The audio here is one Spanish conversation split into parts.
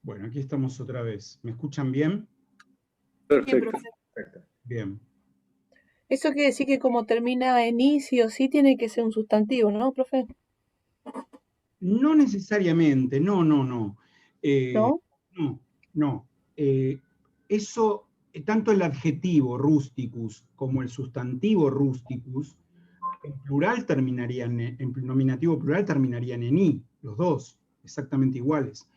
Bueno, aquí estamos otra vez. ¿Me escuchan bien? Bien, Perfecto. profe. Perfecto. Bien. Eso quiere decir que como termina en i, sí o sí tiene que ser un sustantivo, ¿no, profe? No necesariamente, no. Eh, ¿No? no, no. Eso, tanto el adjetivo rusticus como el sustantivo rusticus, en plural terminarían, en nominativo plural terminarían en i, los dos, exactamente iguales.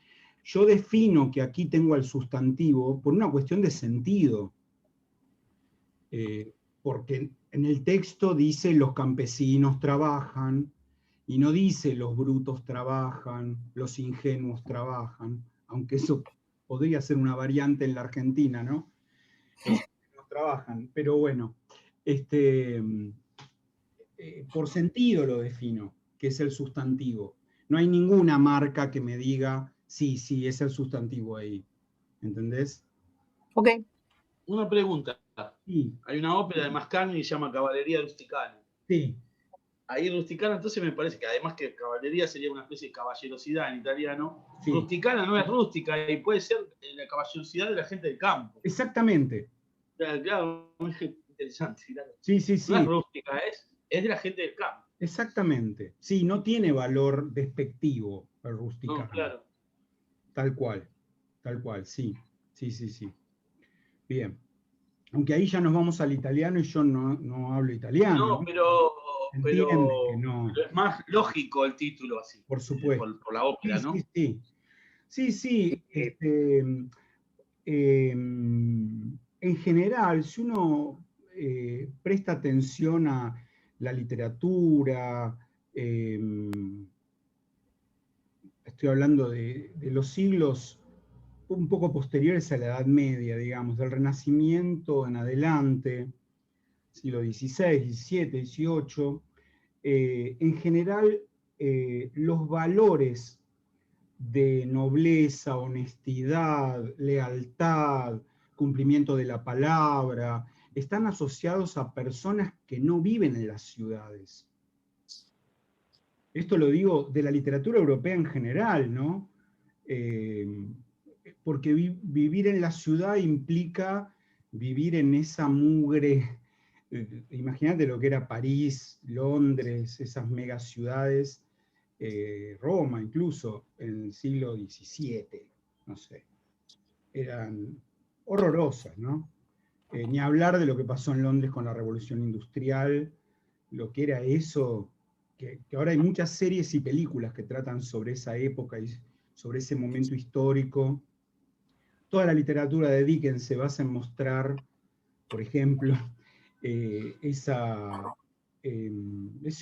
Yo defino que aquí tengo al sustantivo por una cuestión de sentido. Porque en el texto dice los campesinos trabajan, y no dice los brutos trabajan, los ingenuos trabajan, aunque eso podría ser una variante en la Argentina, ¿no? Los ingenuos trabajan, pero bueno, este, por sentido lo defino, que es el sustantivo. No hay ninguna marca que me diga, sí, es el sustantivo ahí. ¿Entendés? Ok. Una pregunta. Sí, Hay una ópera de Mascagni que se llama Caballería Rusticana. sí. Ahí rusticana, entonces me parece que además que caballería sería una especie de caballerosidad en italiano, Sí. rusticana no es rústica y puede ser la caballerosidad de la gente del campo. Exactamente. Claro, es interesante. Claro. Sí. No es rústica, es de la gente del campo. Exactamente. Sí, no tiene valor despectivo el rusticano. No, claro. Tal cual, sí. Bien. Aunque ahí ya nos vamos al italiano y yo no hablo italiano. No, pero Que no. es más lógico el título así. Por supuesto. Por la ópera, ¿no? Sí. En general, si uno presta atención a la literatura, estoy hablando de los siglos un poco posteriores a la Edad Media, digamos, del Renacimiento en adelante, siglo XVI, XVII, XVIII, en general los valores de nobleza, honestidad, lealtad, cumplimiento de la palabra, están asociados a personas que no viven en las ciudades. Esto lo digo de la literatura europea en general, ¿no? Porque vivir en la ciudad implica vivir en esa mugre. Imagínate lo que era París, Londres, esas megaciudades, Roma incluso, en el siglo XVII, no sé. Eran horrorosas, ¿no? Ni hablar de lo que pasó en Londres con la Revolución Industrial, lo que era eso, que ahora hay muchas series y películas que tratan sobre esa época y sobre ese momento histórico. Toda la literatura de Dickens se basa en mostrar, por ejemplo, ese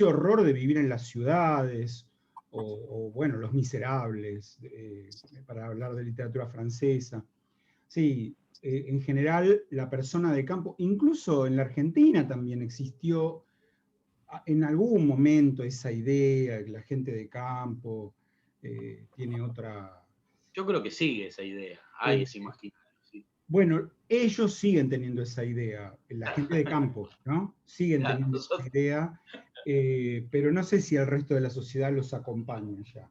horror de vivir en las ciudades, o bueno, Los Miserables, para hablar de literatura francesa. Sí, en general la persona de campo, incluso en la Argentina también existió en algún momento esa idea, que la gente de campo tiene otra. Yo creo que sigue esa idea. Hay ese imaginario. Sí. Bueno, ellos siguen teniendo esa idea, la gente de campo, ¿no? Siguen teniendo esa idea, pero no sé si el resto de la sociedad los acompaña ya.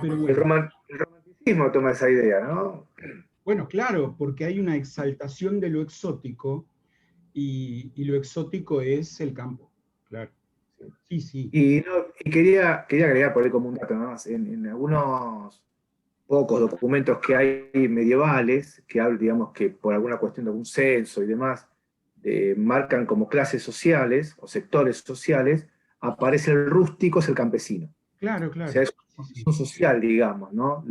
Pero bueno. El romanticismo toma esa idea, ¿no? Bueno, claro, porque hay una exaltación de lo exótico y lo exótico es el campo, claro. Sí. Y quería agregar por ahí como un dato, ¿no? En algunos pocos documentos que hay medievales, que hablan, digamos, que por alguna cuestión de algún censo y demás, marcan como clases sociales o sectores sociales, aparece el rústico, es el campesino. Claro. O sea, es una función social, digamos, ¿no?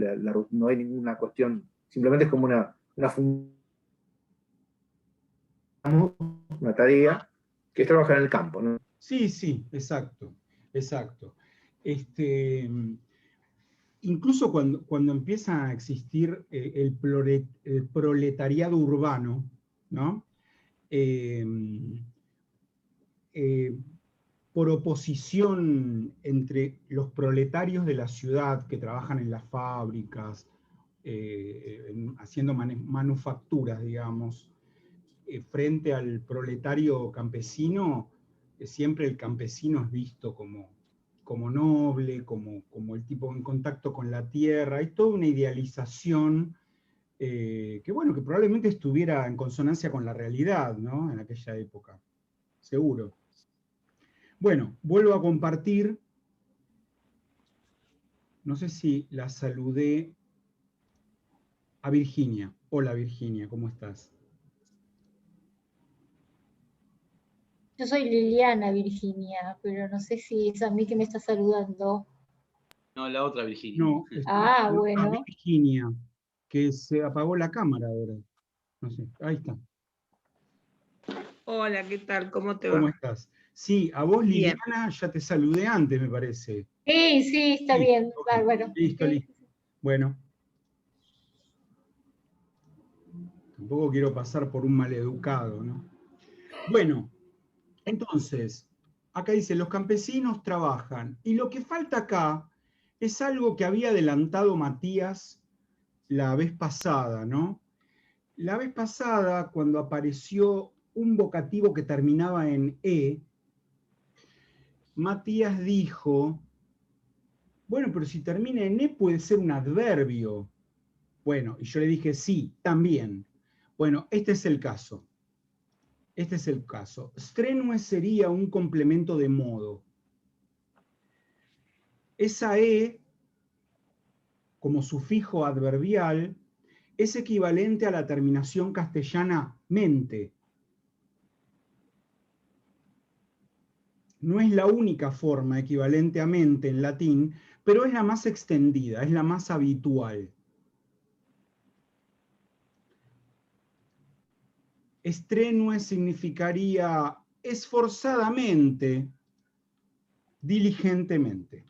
No hay ninguna cuestión, simplemente es como una tarea que es trabajar en el campo, ¿no? Sí, exacto. Incluso cuando empieza a existir el proletariado urbano, ¿no? Por oposición entre los proletarios de la ciudad que trabajan en las fábricas, haciendo manufacturas, digamos, frente al proletario campesino, siempre el campesino es visto como como noble, como el tipo en contacto con la tierra. Hay toda una idealización que, bueno, que probablemente estuviera en consonancia con la realidad, ¿no? En aquella época, seguro. Bueno, vuelvo a compartir. No sé si la saludé a Virginia. Hola Virginia, ¿cómo estás? Yo soy Liliana, Virginia, pero no sé si es a mí que me está saludando. No, la otra Virginia. No, Ah, a bueno. Virginia, que se apagó la cámara ahora. No sé, ahí está. Hola, ¿qué tal? ¿Cómo te ¿Cómo va? estás? Sí, a vos Bien. Liliana ya te saludé antes, me parece. Sí, sí, está Sí, bien, ok. bárbaro. Listo, Sí. listo. Bueno, tampoco quiero pasar por un maleducado, ¿no? Bueno, entonces, acá dice, los campesinos trabajan. Y lo que falta acá es algo que había adelantado Matías la vez pasada, ¿no? La vez pasada, cuando apareció un vocativo que terminaba en E, Matías dijo, bueno, pero si termina en E puede ser un adverbio. Bueno, y yo le dije, sí, también. Bueno, este es el caso. Este es el caso. Strenue sería un complemento de modo. Esa E, como sufijo adverbial, es equivalente a la terminación castellana mente. No es la única forma equivalente a mente en latín, pero es la más extendida, es la más habitual. Strenue significaría esforzadamente, diligentemente.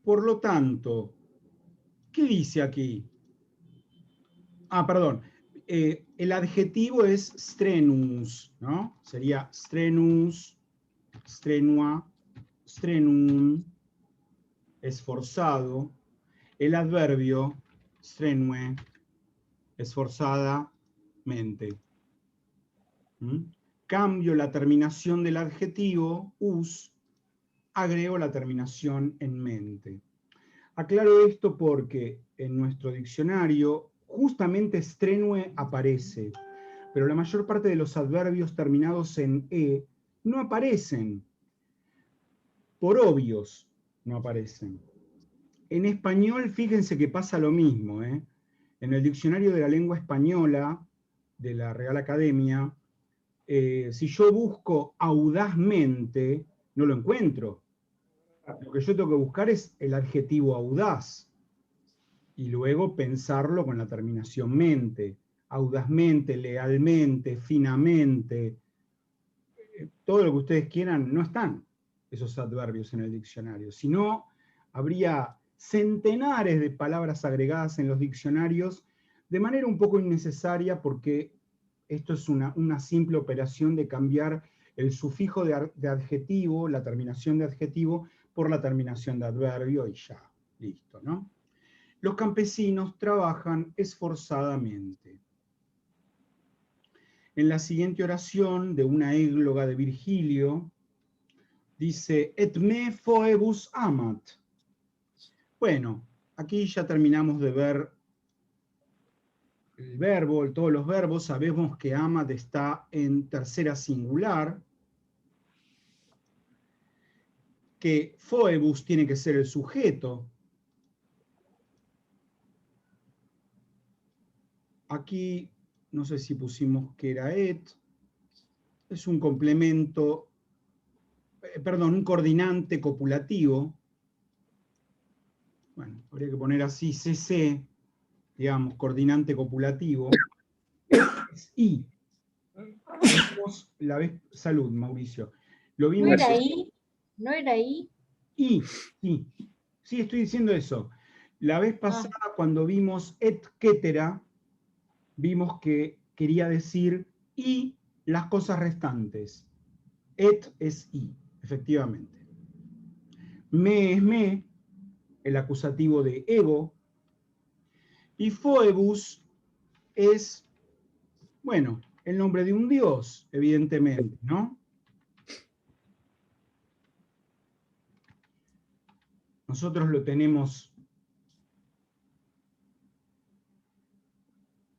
Por lo tanto, ¿qué dice aquí? Perdón. El adjetivo es strenus, ¿no? Sería strenus, strenua, strenum, esforzado. El adverbio, strenue, esforzadamente. ¿Mm? Cambio la terminación del adjetivo, us, agrego la terminación en mente. Aclaro esto porque en nuestro diccionario justamente strenue aparece, pero la mayor parte de los adverbios terminados en e no aparecen, por obvios no aparecen. En español, fíjense que pasa lo mismo, ¿eh? En el diccionario de la lengua española de la Real Academia, si yo busco audazmente, no lo encuentro. Lo que yo tengo que buscar es el adjetivo audaz y luego pensarlo con la terminación mente. Audazmente, lealmente, finamente, todo lo que ustedes quieran, no están esos adverbios en el diccionario. Si no, habría centenares de palabras agregadas en los diccionarios de manera un poco innecesaria porque esto es una simple operación de cambiar el sufijo de adjetivo, la terminación de adjetivo, por la terminación de adverbio y ya, listo, ¿no? Los campesinos trabajan esforzadamente. En la siguiente oración de una égloga de Virgilio, dice, et me foebus amat. Bueno, aquí ya terminamos de ver el verbo, todos los verbos. Sabemos que amat está en tercera singular, que foebus tiene que ser el sujeto. Aquí, no sé si pusimos que era et, es un complemento, perdón, un coordinante copulativo. Bueno, habría que poner así, CC, digamos, coordinante copulativo. Es I. Salud, Mauricio. Lo ¿No vimos. era ahí? ¿No era ahí? I, sí. Sí, estoy diciendo eso. La vez pasada, cuando vimos et cetera, vimos que quería decir y las cosas restantes. Et es I, efectivamente. Me es me, el acusativo de ego. Y foebus es, bueno, el nombre de un dios, evidentemente, ¿no? Nosotros lo tenemos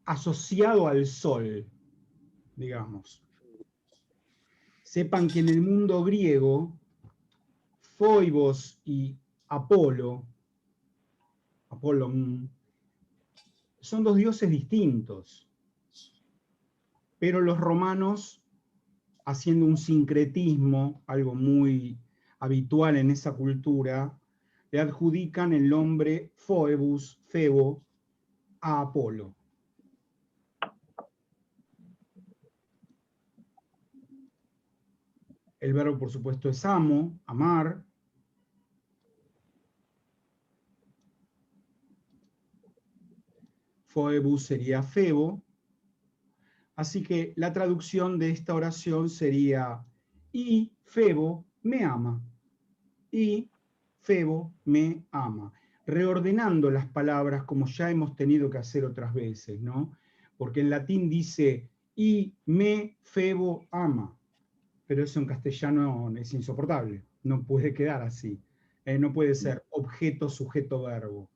asociado al sol, digamos. Sepan que en el mundo griego, Foibos y Apolo, Apolón, son dos dioses distintos, pero los romanos, haciendo un sincretismo, algo muy habitual en esa cultura, le adjudican el nombre Phoebus, Febo, a Apolo. El verbo, por supuesto, es amo, amar. Phoebus sería Febo. Así que la traducción de esta oración sería: y Febo me ama. Y Febo me ama. Reordenando las palabras como ya hemos tenido que hacer otras veces, ¿no? Porque en latín dice: y me Febo ama. Pero eso en castellano es insoportable. No puede quedar así. No puede ser objeto, sujeto, verbo.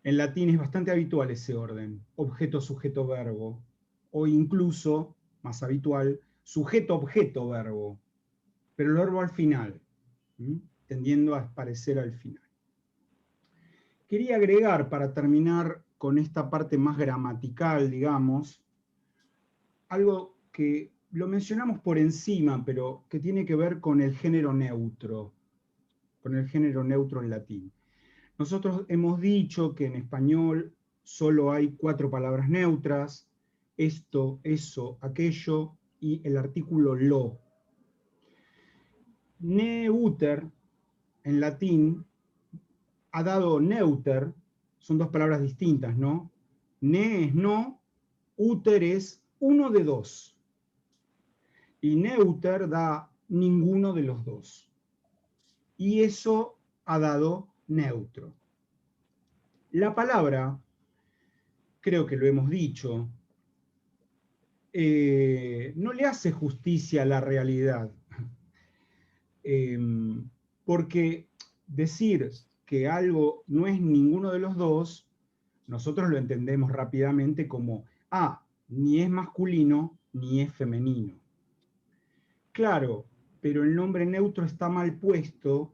En latín es bastante habitual ese orden, objeto, sujeto, verbo, o incluso, más habitual, sujeto, objeto, verbo, pero el verbo al final, tendiendo a aparecer al final. Quería agregar, para terminar con esta parte más gramatical, digamos, algo que lo mencionamos por encima, pero que tiene que ver con el género neutro en latín. Nosotros hemos dicho que en español solo hay 4 palabras neutras: esto, eso, aquello y el artículo lo. Neuter, en latín, ha dado neuter, son 2 palabras distintas, ¿no? Ne es no, uter es uno de 2. Y neuter da ninguno de los 2. Y eso ha dado neutro. La palabra, creo que lo hemos dicho, no le hace justicia a la realidad. Porque decir que algo no es ninguno de los 2, nosotros lo entendemos rápidamente como: ni es masculino ni es femenino. Claro, pero el nombre neutro está mal puesto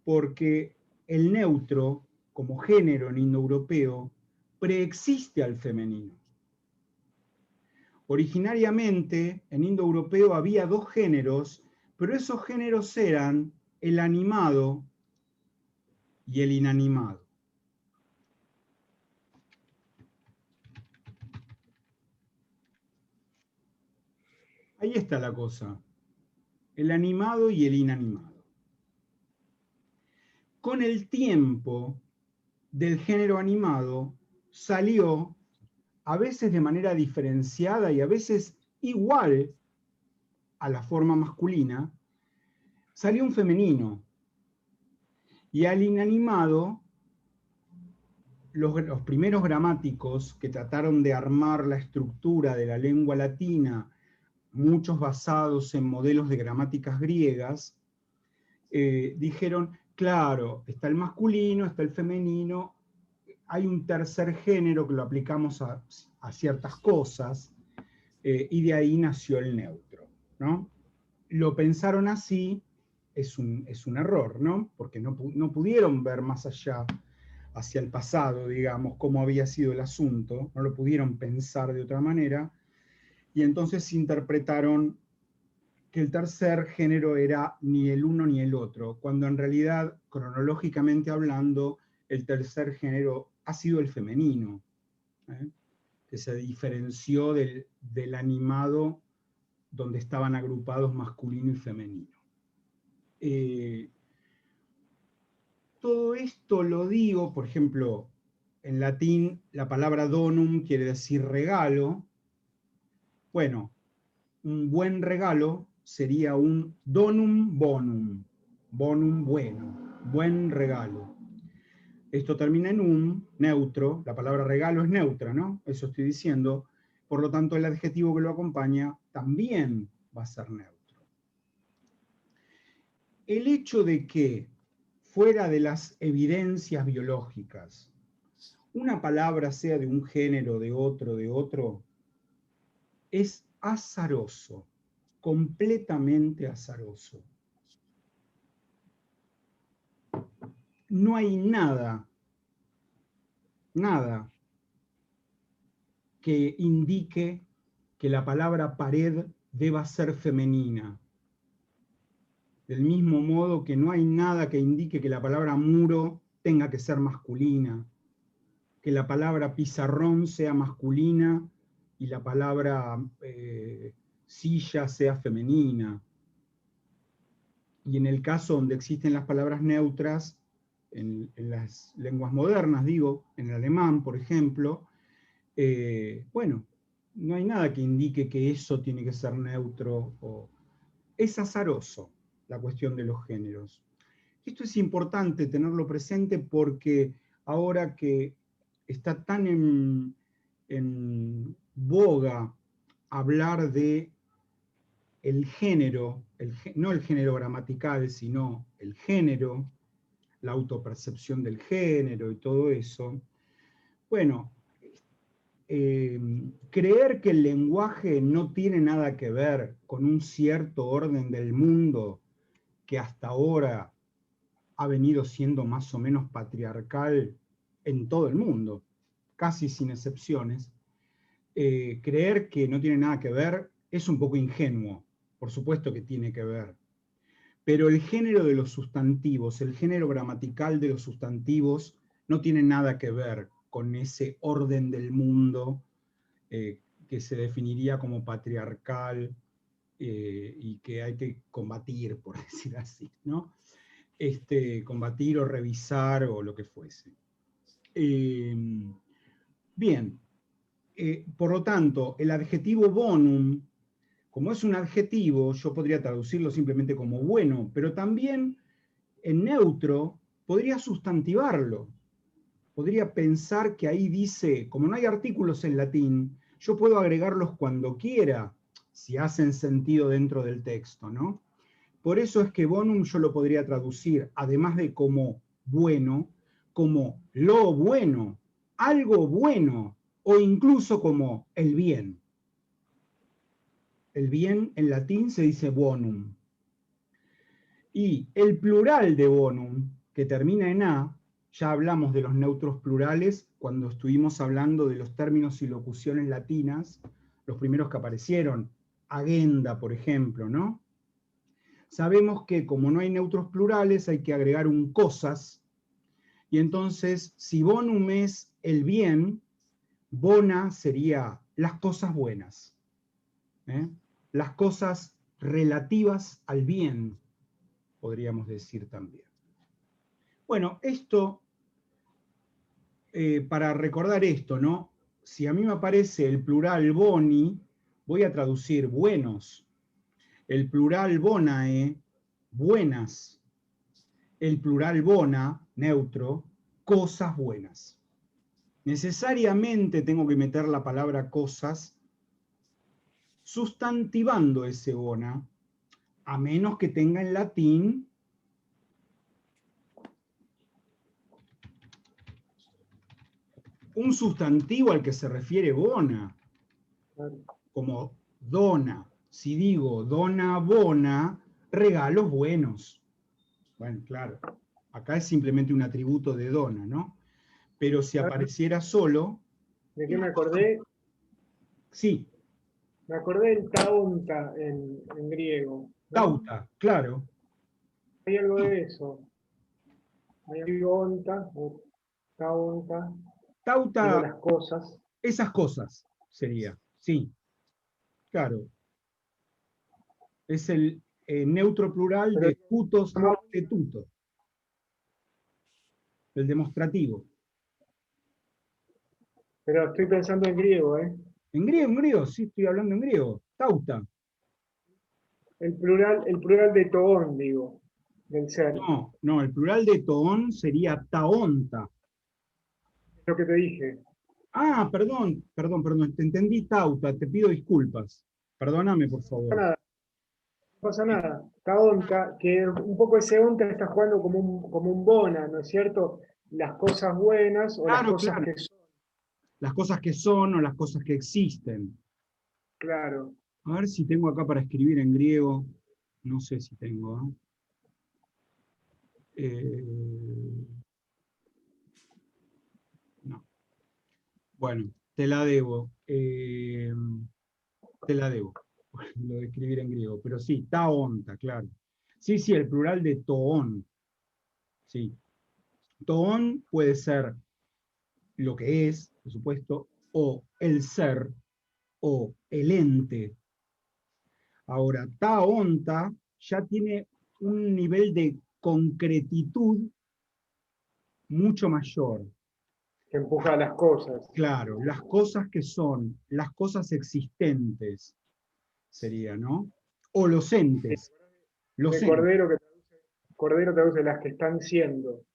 porque el neutro, como género en indoeuropeo, preexiste al femenino. Originariamente, en indoeuropeo había 2 géneros, pero esos géneros eran el animado y el inanimado. Ahí está la cosa, el animado y el inanimado. Con el tiempo, del género animado salió, a veces de manera diferenciada y a veces igual a la forma masculina, salió un femenino. Y al inanimado, los primeros gramáticos que trataron de armar la estructura de la lengua latina, muchos basados en modelos de gramáticas griegas, dijeron: claro, está el masculino, está el femenino, hay un tercer género que lo aplicamos a ciertas cosas, y de ahí nació el neutro, ¿no? Lo pensaron así, es un error, ¿no? Porque no pudieron ver más allá, hacia el pasado, digamos, cómo había sido el asunto, no lo pudieron pensar de otra manera, y entonces interpretaron que el tercer género era ni el uno ni el otro, cuando en realidad, cronológicamente hablando, el tercer género ha sido el femenino, que se diferenció del animado, donde estaban agrupados masculino y femenino. Todo esto lo digo, por ejemplo, en latín la palabra donum quiere decir regalo. Bueno, un buen regalo sería un donum bonum, bonum bueno, buen regalo. Esto termina en neutro, la palabra regalo es neutra, ¿no? Eso estoy diciendo. por lo tanto el adjetivo que lo acompaña también va a ser neutro. El hecho de que, fuera de las evidencias biológicas, una palabra sea de un género, de otro, es azaroso, completamente azaroso. No hay nada que indique que la palabra pared deba ser femenina. Del mismo modo que no hay nada que indique que la palabra muro tenga que ser masculina, que la palabra pizarrón sea masculina y la palabra silla sea femenina. Y en el caso donde existen las palabras neutras, en las lenguas modernas, digo, en el alemán, por ejemplo, bueno, no hay nada que indique que eso tiene que ser neutro. Es azaroso la cuestión de los géneros. Esto es importante tenerlo presente porque ahora que está tan en boga hablar de el género, no el género gramatical, sino el género, la autopercepción del género y todo eso, bueno, creer que el lenguaje no tiene nada que ver con un cierto orden del mundo que hasta ahora ha venido siendo más o menos patriarcal en todo el mundo, casi sin excepciones, creer que no tiene nada que ver es un poco ingenuo. Por supuesto que tiene que ver. Pero el género de los sustantivos, el género gramatical de los sustantivos, no tiene nada que ver con ese orden del mundo que se definiría como patriarcal y que hay que combatir, por decir así, ¿no? Combatir o revisar o lo que fuese. Bien, por lo tanto, el adjetivo bonum, como es un adjetivo, yo podría traducirlo simplemente como bueno, pero también en neutro podría sustantivarlo. Podría pensar que ahí dice, como no hay artículos en latín, yo puedo agregarlos cuando quiera, si hacen sentido dentro del texto, ¿no? Por eso es que bonum yo lo podría traducir, además de como bueno, como lo bueno, algo bueno, o incluso como el bien. El bien en latín se dice bonum. Y el plural de bonum, que termina en a, ya hablamos de los neutros plurales cuando estuvimos hablando de los términos y locuciones latinas, los primeros que aparecieron, agenda, por ejemplo, ¿no? Sabemos que como no hay neutros plurales hay que agregar un cosas, y entonces si bonum es el bien, bona sería las cosas buenas, las cosas relativas al bien, podríamos decir también. Bueno, esto, para recordar esto, ¿no? Si a mí me aparece el plural boni, voy a traducir buenos. El plural bonae, buenas. El plural bona, neutro, cosas buenas. Necesariamente tengo que meter la palabra cosas sustantivando ese bona, a menos que tenga en latín un sustantivo al que se refiere bona, como dona. Si digo dona bona, regalos buenos. Bueno, claro, acá es simplemente un atributo de dona, ¿no? Pero si apareciera solo... ¿De qué me acordé? Sí. Me acordé del taunta en griego, ¿no? Tauta, claro. Hay algo de eso. Hay algo onta, taunta, Tauta, las cosas. esas cosas sería, sí. Claro. Es el neutro plural de tutos, aute, tuto. El demostrativo. Pero estoy pensando en griego, ¿eh? En griego, sí, estoy hablando en griego. Tauta. El plural de toón, digo, del ser. No, el plural de toón sería taonta. Lo que te dije. Ah, perdón, te entendí Tauta, te pido disculpas. Perdóname, por favor. Nada, no pasa nada. Taonta, que un poco ese onta está jugando como un bona, ¿no es cierto? Las cosas buenas o las Claro, cosas claro. que son, Las cosas que son o las cosas que existen. claro. A ver si tengo acá para escribir en griego. No sé si tengo. No. Bueno, te la debo. Te la debo. Lo de escribir en griego. Pero sí, taonta, claro. Sí, sí, el plural de toón. Sí. Toón puede ser lo que es, por supuesto, o el ser, o el ente. Ahora, taonta ya tiene un nivel de concretitud mucho mayor. Que empuja las cosas. Claro, las cosas que son, las cosas existentes sería, ¿no? O los entes, los De entes. Cordero traduce las que están siendo.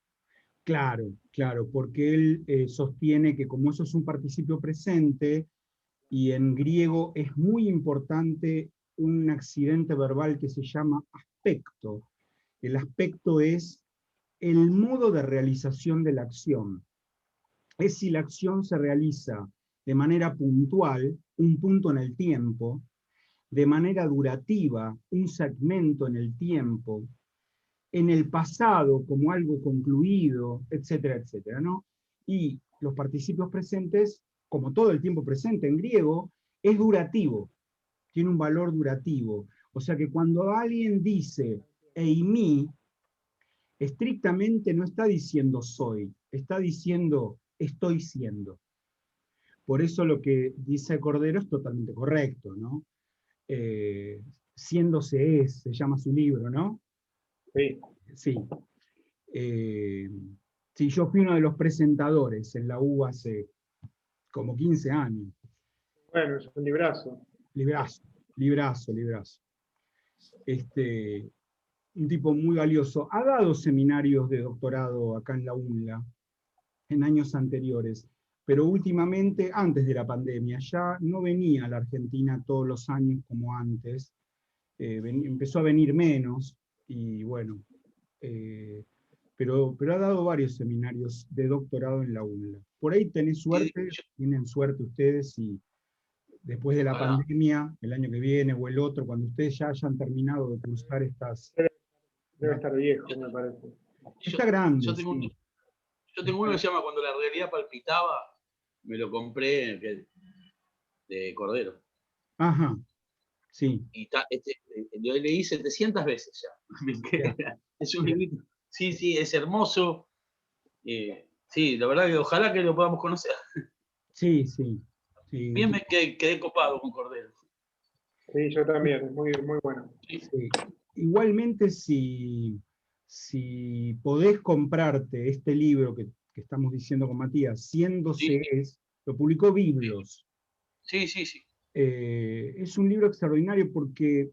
Claro, claro, porque él sostiene que como eso es un participio presente, y en griego es muy importante un accidente verbal que se llama aspecto. El aspecto es el modo de realización de la acción. Es si la acción se realiza de manera puntual, un punto en el tiempo, de manera durativa, un segmento en el tiempo, en el pasado como algo concluido, etcétera, etcétera, ¿no? Y los participios presentes, como todo el tiempo presente en griego, es durativo, tiene un valor durativo. O sea que cuando alguien dice eimi, estrictamente no está diciendo soy, está diciendo estoy siendo. Por eso lo que dice Cordero es totalmente correcto, ¿no? Siendo se es, se llama su libro, ¿no? Sí. Sí. Sí, yo fui uno de los presentadores en la U hace como 15 años. Bueno, es un librazo. Librazo, librazo, librazo. Un tipo muy valioso. Ha dado seminarios de doctorado acá en la UNLA en años anteriores, pero últimamente, antes de la pandemia, ya no venía a la Argentina todos los años como antes. Empezó a venir menos, y bueno, pero ha dado varios seminarios de doctorado en la UNLA. Por ahí tenés suerte, tienen suerte ustedes, y después de la Ojalá. pandemia, el año que viene o el otro, cuando ustedes ya hayan terminado de cursar estas... Debe estar viejo, me parece. Está grande, Yo tengo, sí. yo tengo uno que se llama Cuando la realidad palpitaba. Me lo compré de Cordero. Ajá, sí. Y lo leí 700 veces ya. Es un librito. Sí, sí, es hermoso. Sí, la verdad que ojalá que lo podamos conocer. Sí, sí. Sí, Bien me quedé copado con Cordero. Sí, yo también, es muy, muy bueno. Sí. sí. Igualmente, si podés comprarte este libro que estamos diciendo con Matías, Sí, Siéndose es, lo publicó Biblos. sí, sí, sí. Es un libro extraordinario porque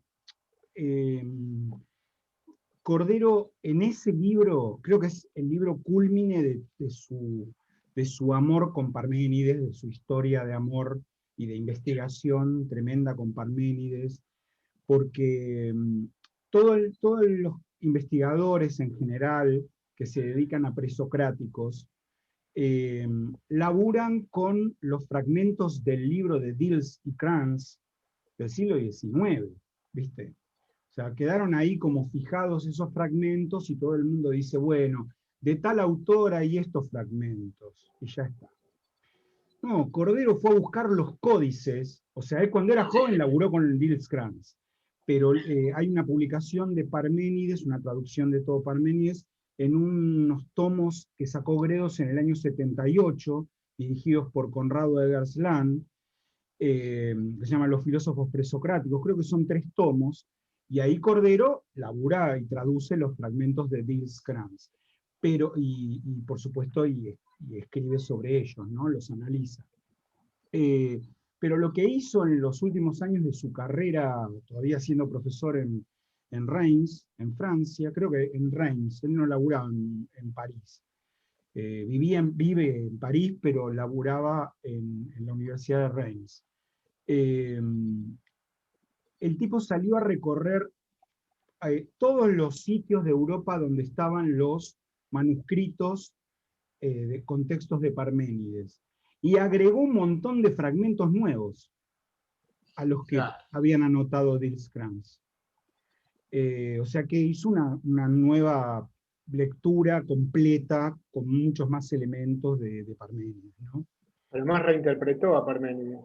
Cordero en ese libro, creo que es el libro cúlmine de su amor con Parménides, de su historia de amor y de investigación tremenda con Parménides, porque todos los investigadores en general que se dedican a presocráticos laburan con los fragmentos del libro de Diels y Krantz del siglo XIX, ¿viste? O sea, quedaron ahí como fijados esos fragmentos y todo el mundo dice, bueno, de tal autor hay estos fragmentos, y ya está. No, Cordero fue a buscar los códices, o sea, él cuando era joven laburó con el Diels Krantz, pero hay una publicación de Parménides, una traducción de todo Parménides, en unos tomos que sacó Gredos en el año 78, dirigidos por Conrado Eggersland, que se llaman Los filósofos presocráticos, creo que son 3 tomos, y ahí Cordero labura y traduce los fragmentos de Diels Krantz, pero, y por supuesto, y escribe sobre ellos, ¿no? Los analiza. Pero lo que hizo en los últimos años de su carrera, todavía siendo profesor en Reims, en Francia, creo que en Reims, él no laburaba en París, vive en París, pero laburaba en la Universidad de Reims. El tipo salió a recorrer todos los sitios de Europa donde estaban los manuscritos con textos de Parménides, y agregó un montón de fragmentos nuevos a los que Claro. habían anotado Diels-Krantz. O sea que hizo una nueva lectura completa con muchos más elementos de Parménides, ¿no? Además reinterpretó a Parménides.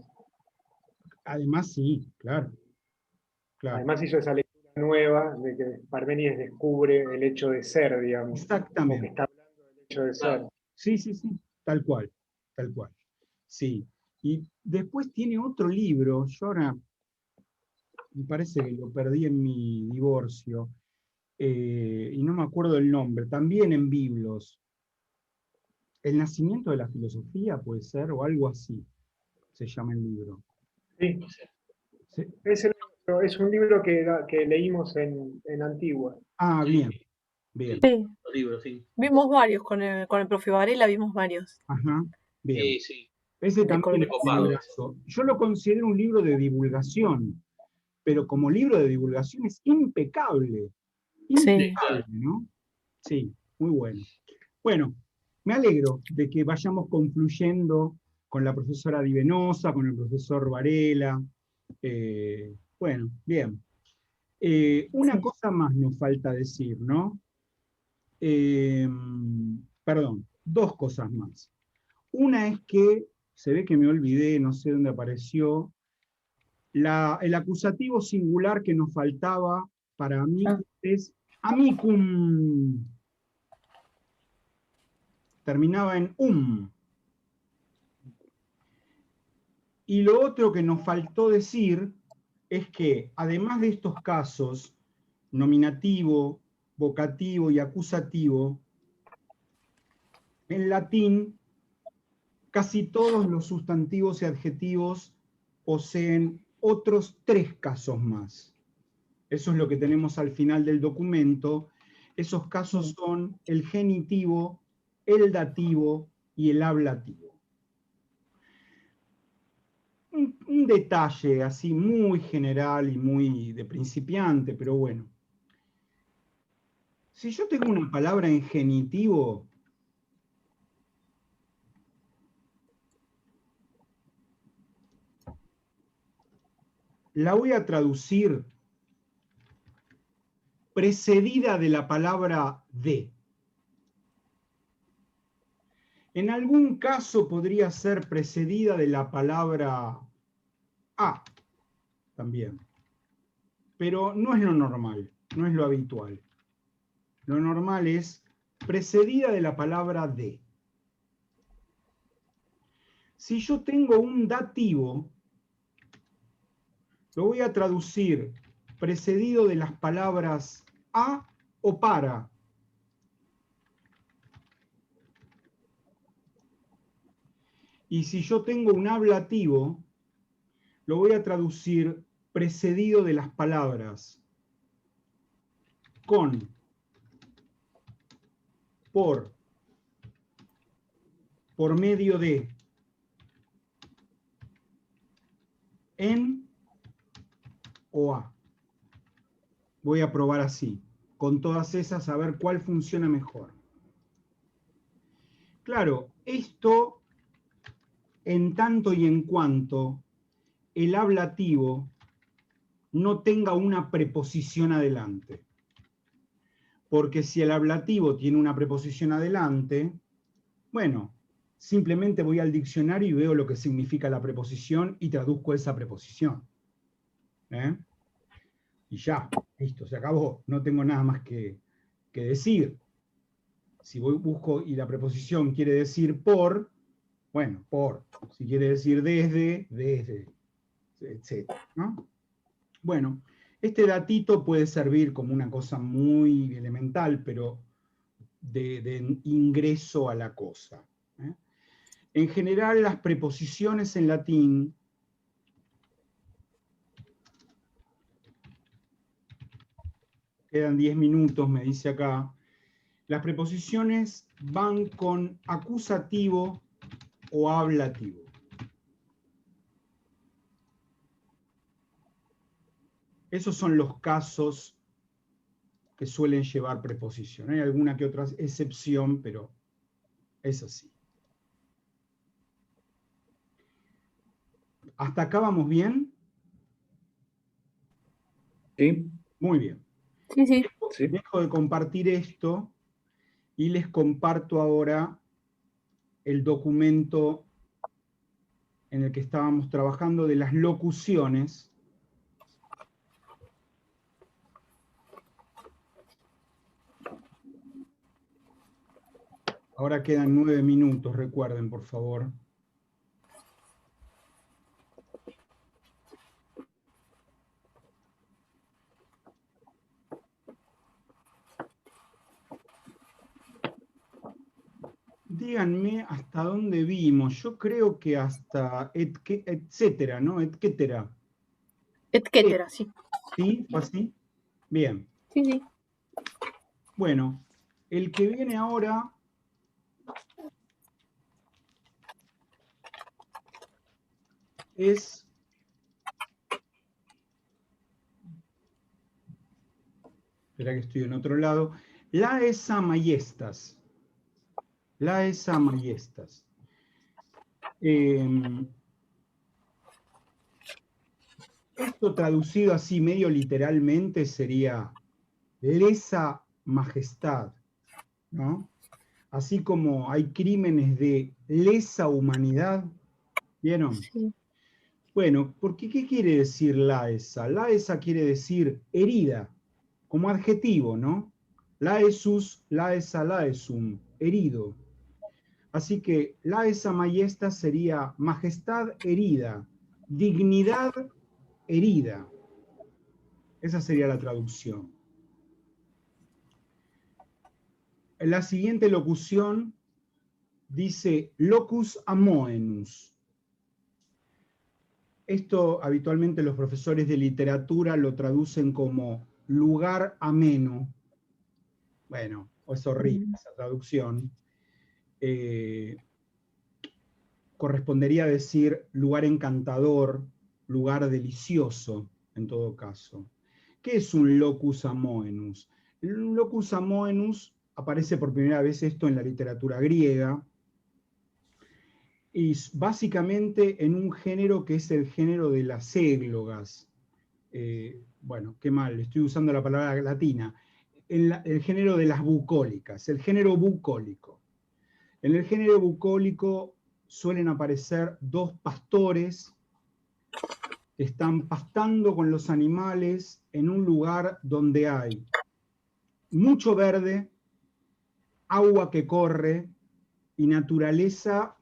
Además, sí, claro. Además hizo esa lectura nueva de que Parménides descubre el hecho de ser, digamos. Como que Exactamente. está hablando del hecho de ser. Sí, sí, sí, tal cual, tal cual. Sí. Y después tiene otro libro, yo ahora me parece que lo perdí en mi divorcio, y no me acuerdo el nombre, también en Biblos. El nacimiento de la filosofía, puede ser, o algo así, se llama el libro. Sí. ¿Sí? Es un libro que leímos en Antigua. Ah, Sí, bien, bien. Sí, los libros, sí. vimos varios con el profe Varela, vimos varios Ajá, bien. Sí, sí. Ese de también es un colonización. librazo. Yo lo considero un libro de divulgación, pero como libro de divulgación es impecable. Sí. Impecable, ¿no? Sí, muy bueno. Bueno, me alegro de que vayamos confluyendo con la profesora Di Venosa, con el profesor Varela. Bueno, bien. Una Sí. cosa más nos falta decir, ¿no? Perdón, dos cosas más. Una es que, se ve que me olvidé, no sé dónde apareció, el acusativo singular que nos faltaba para mí es amicum. Terminaba en Y lo otro que nos faltó decir es que, además de estos casos, nominativo, vocativo y acusativo, en latín casi todos los sustantivos y adjetivos poseen otros 3 casos más. Eso es lo que tenemos al final del documento. Esos casos son el genitivo, el dativo y el ablativo. Un detalle así muy general y muy de principiante, pero bueno. Si yo tengo una palabra en genitivo, la voy a traducir precedida de la palabra de. En algún caso podría ser precedida de la palabra a también. Pero no es lo normal, no es lo habitual. Lo normal es precedida de la palabra de. Si yo tengo un dativo, lo voy a traducir precedido de las palabras a o para. Y si yo tengo un ablativo, lo voy a traducir precedido de las palabras con, por medio de, en o a. Voy a probar así, con todas esas, a ver cuál funciona mejor. Claro, esto en tanto y en cuanto el ablativo no tenga una preposición adelante. Porque si el ablativo tiene una preposición adelante, bueno, simplemente voy al diccionario y veo lo que significa la preposición y traduzco esa preposición. Y ya, listo, se acabó. No tengo nada más que decir. Si busco y la preposición quiere decir por, bueno, por. Si quiere decir desde, etc. ¿no? Bueno, este datito puede servir como una cosa muy elemental, pero de ingreso a la cosa. En general, las preposiciones en latín quedan 10 minutos, me dice acá. Las preposiciones van con acusativo o ablativo. Esos son los casos que suelen llevar preposición. Hay alguna que otra excepción, pero es así. ¿Hasta acá vamos bien? ¿Sí? Muy bien. Sí, sí. Sí. Dejo de compartir esto y les comparto ahora el documento en el que estábamos trabajando de las locuciones. Ahora quedan 9 minutos, recuerden, por favor. Díganme hasta dónde vimos. Yo creo que hasta etcétera, ¿no? Etcétera. Etcétera, sí. ¿Sí? ¿Fue así? Bien. Sí, sí. Bueno, el que viene ahora es... Espera que estoy en otro lado. Laesa maiestas. Laesa maiestas. Esto traducido así medio literalmente sería lesa majestad, ¿no? Así como hay crímenes de lesa humanidad, ¿vieron? Sí. Bueno, porque ¿qué quiere decir laesa? Laesa quiere decir herida, como adjetivo, ¿no? Laesus, laesa, laesum, herido. Así que laesa maiestas sería majestad herida, dignidad herida. Esa sería la traducción. La siguiente locución dice locus amoenus. Esto habitualmente los profesores de literatura lo traducen como lugar ameno. Bueno, es horrible esa traducción. Correspondería decir lugar encantador, lugar delicioso, en todo caso. ¿Qué es un locus amoenus? Un locus amoenus aparece por primera vez esto en la literatura griega, y básicamente en un género que es el género de las églogas. Bueno, qué mal, estoy usando la palabra latina. El género de las bucólicas, el género bucólico. En el género bucólico suelen aparecer dos pastores que están pastando con los animales en un lugar donde hay mucho verde, agua que corre y naturaleza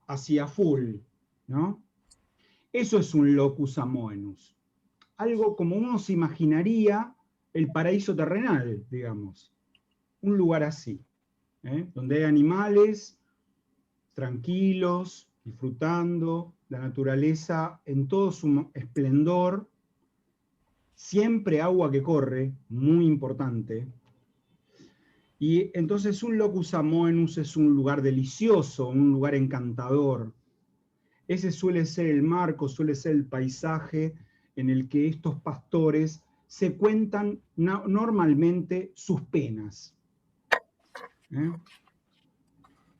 hacia full, ¿no? Eso es un locus amoenus. Algo como uno se imaginaría el paraíso terrenal, digamos. Un lugar así, donde hay animales tranquilos, disfrutando la naturaleza en todo su esplendor, siempre agua que corre, muy importante. Y entonces un locus amoenus es un lugar delicioso, un lugar encantador. Ese suele ser el marco, suele ser el paisaje en el que estos pastores se cuentan normalmente sus penas.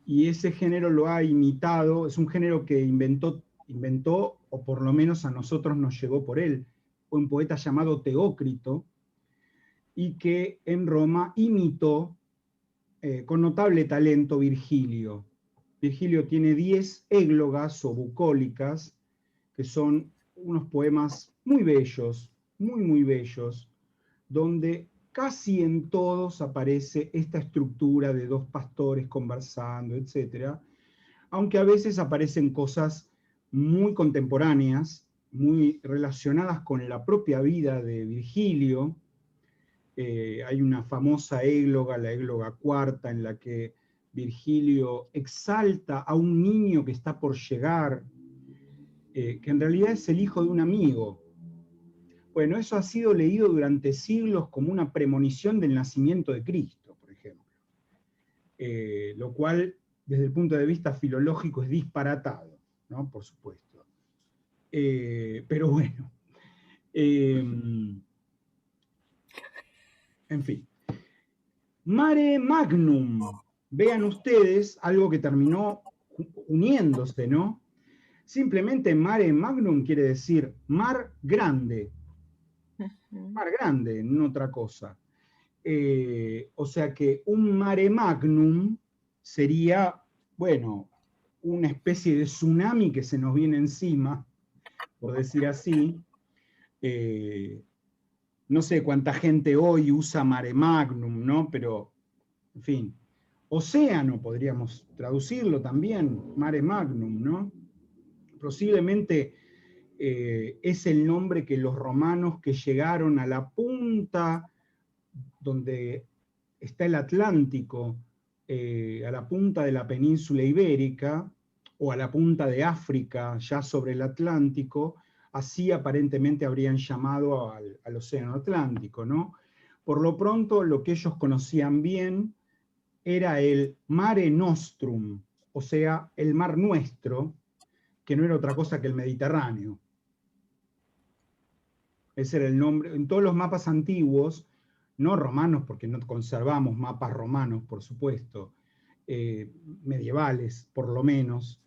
Y ese género lo ha imitado, es un género que inventó, o por lo menos a nosotros nos llegó por él, un poeta llamado Teócrito, y que en Roma imitó con notable talento Virgilio. Virgilio tiene 10 églogas o bucólicas, que son unos poemas muy bellos, muy bellos, donde casi en todos aparece esta estructura de dos pastores conversando, etc. Aunque a veces aparecen cosas muy contemporáneas, muy relacionadas con la propia vida de Virgilio. Hay una famosa égloga, la égloga cuarta, en la que Virgilio exalta a un niño que está por llegar, que en realidad es el hijo de un amigo. Bueno, eso ha sido leído durante siglos como una premonición del nacimiento de Cristo, por ejemplo. lo cual, desde el punto de vista filológico, es disparatado, ¿no? Por supuesto. Pero bueno. En fin. Mare magnum. Vean ustedes algo que terminó uniéndose, ¿no? Simplemente mare magnum quiere decir mar grande. Mar grande, no otra cosa. O sea que un mare magnum sería, bueno, una especie de tsunami que se nos viene encima, por decir así. No sé cuánta gente hoy usa mare magnum, ¿no? Pero, en fin, océano podríamos traducirlo también, mare magnum, ¿no? Posiblemente es el nombre que los romanos que llegaron a la punta donde está el Atlántico, a la punta de la península ibérica, o a la punta de África, ya sobre el Atlántico, así aparentemente habrían llamado al océano Atlántico, ¿no? Por lo pronto, lo que ellos conocían bien era el Mare Nostrum, o sea, el mar nuestro, que no era otra cosa que el Mediterráneo. Ese era el nombre. En todos los mapas antiguos, no romanos, porque no conservamos mapas romanos, por supuesto, medievales por lo menos,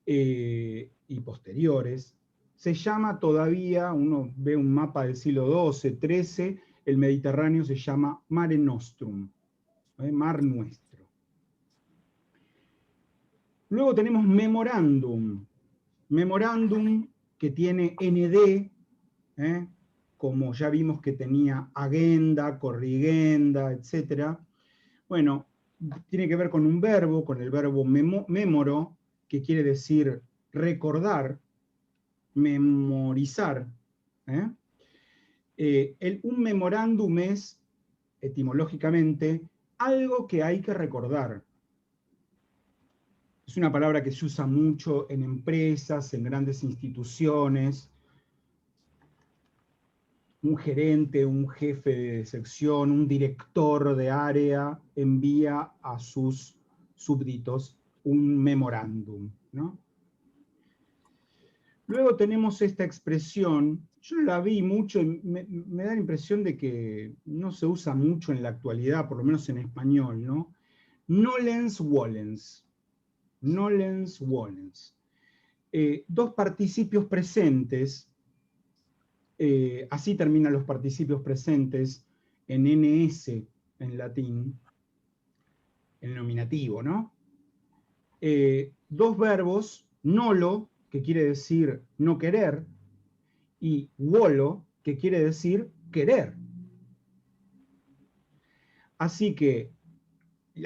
y posteriores, se llama todavía, uno ve un mapa del siglo XII, XIII, el Mediterráneo se llama Mare Nostrum, mar nuestro. Luego tenemos memorandum. Memorandum que tiene ND, como ya vimos que tenía agenda, corrigenda, etc. Bueno, tiene que ver con un verbo, con el verbo memoro, que quiere decir recordar, memorizar. Un memorándum es, etimológicamente, algo que hay que recordar. Es una palabra que se usa mucho en empresas, en grandes instituciones. Un gerente, un jefe de sección, un director de área envía a sus súbditos un memorándum, ¿no? Luego tenemos esta expresión, yo la vi mucho, y me da la impresión de que no se usa mucho en la actualidad, por lo menos en español, ¿no? Nolens volens. Nolens volens. Dos participios presentes. Así terminan los participios presentes en NS, en latín, en nominativo, ¿no? Dos verbos, nolo, que quiere decir no querer, y volo, que quiere decir querer. Así que,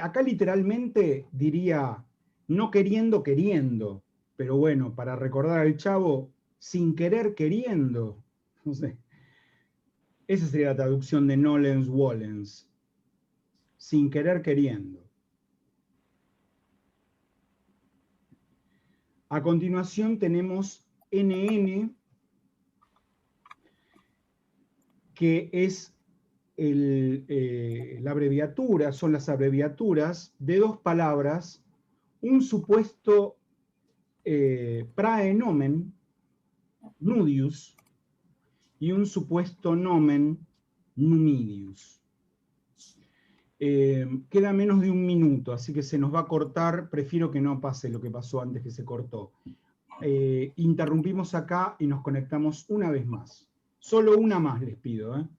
acá literalmente diría, no queriendo, queriendo, pero bueno, para recordar al Chavo, sin querer, queriendo. No sé. Esa sería la traducción de nolens volens. Sin querer queriendo. A continuación tenemos NN, que es la abreviatura, son las abreviaturas de dos palabras, un supuesto praenomen, nudius, y un supuesto nomen, numidius. Queda menos de un minuto, así que se nos va a cortar, prefiero que no pase lo que pasó antes que se cortó. Interrumpimos acá y nos conectamos una vez más. Solo una más les pido,